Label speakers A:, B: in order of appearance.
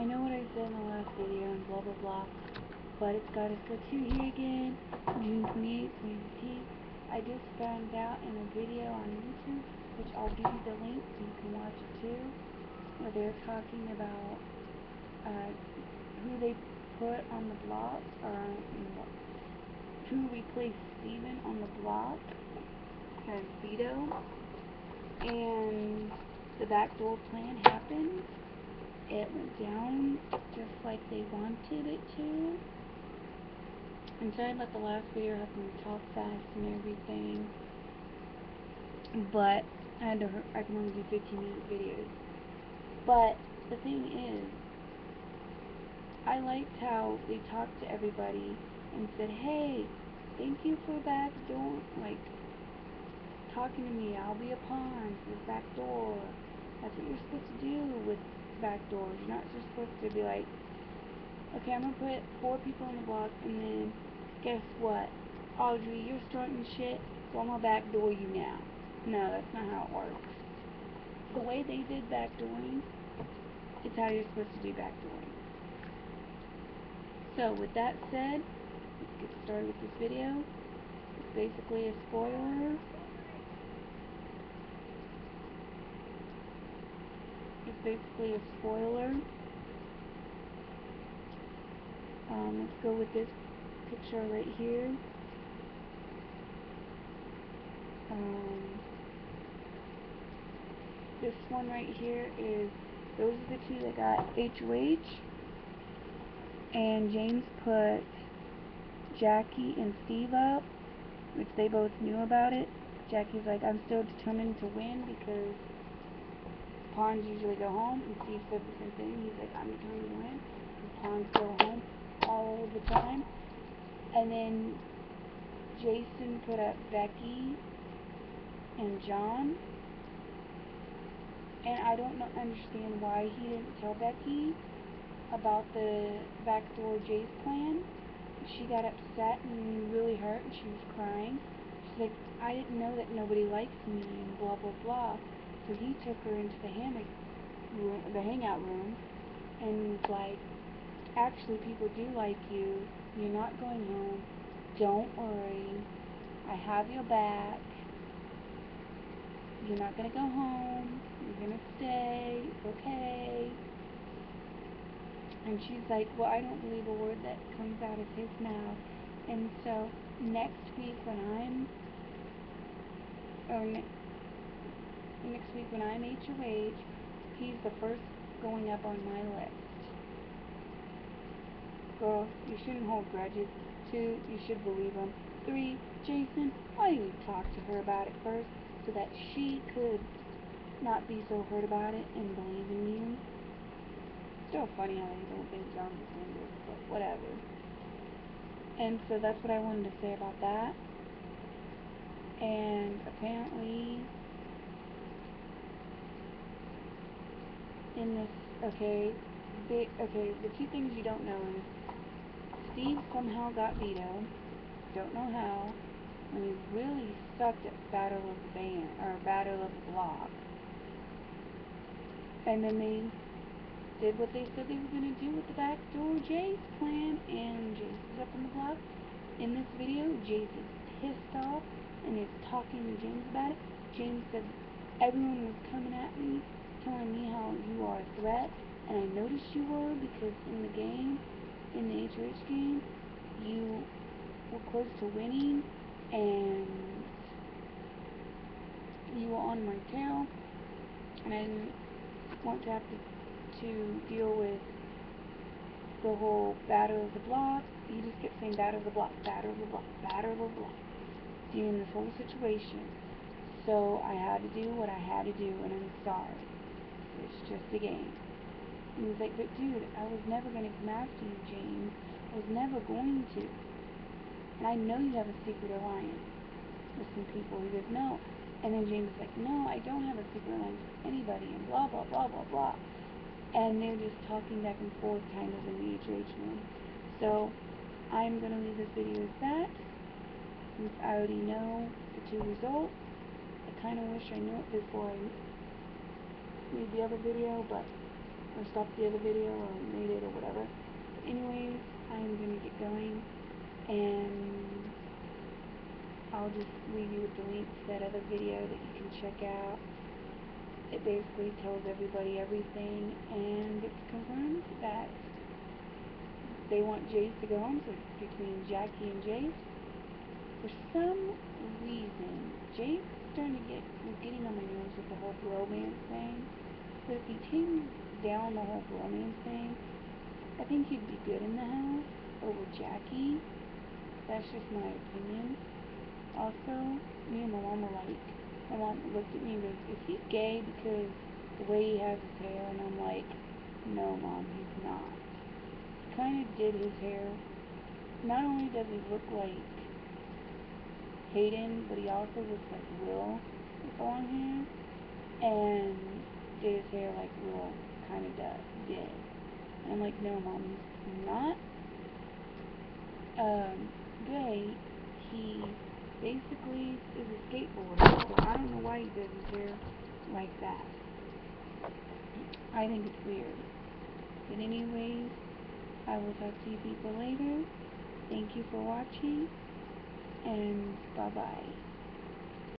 A: I know what I said in the last video and blah blah blah, but it's got us go to here again, June 28th, 2015. I just found out in a video on YouTube, which I'll give you the link so you can watch it too, where they're talking about who they put on the block, or who replaced Steven on the block as veto, and the backdoor plan happened. It went down just like they wanted it to. I'm sorry about the last video having to talk fast and everything, but I can only do 15-minute videos. But the thing is, I liked how they talked to everybody and said, hey, thank you for backdoor, like, talking to me, I'll be a pawn for this backdoor. That's what you're supposed to do with backdoors. You're not just supposed to be like, okay, I'm gonna put 4 people on the block, and then guess what? Audrey, you're starting shit, so I'm gonna backdoor you now. No, that's not how it works. The way they did backdooring is how you're supposed to do backdooring. So, with that said, let's get started with this video. It's basically a spoiler. Let's go with this picture right here. This one right here is, those are the 2 that got HOH, and James put Jackie and Steve up, which they both knew about it. Jackie's like, I'm still determined to win because pawns usually go home, and Steve said the same thing. He's like, I'm determined to win because pawns go home all the time. And then Jason put up Becky and John, and I don't understand why he didn't tell Becky about the backdoor Jace plan. She got upset and really hurt, and she was crying. She's like, I didn't know that nobody likes me and blah blah blah. So he took her into the hangout room, and was like, actually people do like you. You're not going home. Don't worry. I have your back. You're not gonna go home. You're gonna stay. It's okay. And she's like, well, I don't believe a word that comes out of his mouth. And so next week when I'm HOH, he's the first going up on my list. Girl, you shouldn't hold grudges. 2, you should believe him. 3, Jason, why didn't you talk to her about it first so that she could not be so hurt about it and believe in you? Still funny how they don't think John's a singer, but whatever. And so that's what I wanted to say about that. And apparently, in this, the 2 things you don't know is Steve somehow got veto. Don't know how. And he really sucked at Battle of the Band, or Battle of the Block. And then they did what they said they were going to do with the backdoor Jace plan, and Jace is up on the block. In this video, Jace is pissed off and is talking to James about it. James said, everyone was coming at me, telling me how you are a threat, and I noticed you were because in the game, in the HOH game, you were close to winning, and you were on my tail, and I didn't want to have to deal with the whole battle of the block. You just kept saying battle of the block, battle of the block, battle of the block, in this whole situation. So I had to do what I had to do, and I'm sorry. It's just a game. And he's like, but dude, I was never going to come after you, James. I was never going to. And I know you have a secret alliance with some people. He goes, no. And then James is like, no, I don't have a secret alliance with anybody, and blah, blah, blah, blah, blah. And they're just talking back and forth kind of in the HOH room. So I'm going to leave this video as that, since I already know the 2 results. I kind of wish I knew it before I made the other video, but or stopped the other video or made it or whatever. But anyways, I'm gonna get going, and I'll just leave you with the link to that other video that you can check out. It basically tells everybody everything, and it's confirmed that they want Jace to go home, so it's between Jackie and Jace. For some reason, Jace was getting on my nerves with the whole bromance thing. So if he tamed down the whole bromance thing, I think he'd be good in the house over Jackie. That's just my opinion. Also, me and my mom were like, my mom looked at me and goes, "Is he gay because the way he has his hair?" And I'm like, "No, Mom, he's not." He kind of did his hair. Not only does he look like Hayden, but he also looks like Will with long hair, and did his hair like Will kind of did. And I'm like, "No, Mom, he's not gay. He basically is a skateboarder, so I don't know why he does his hair like that. I think it's weird. But anyways, I will talk to you people later. Thank you for watching, and bye-bye."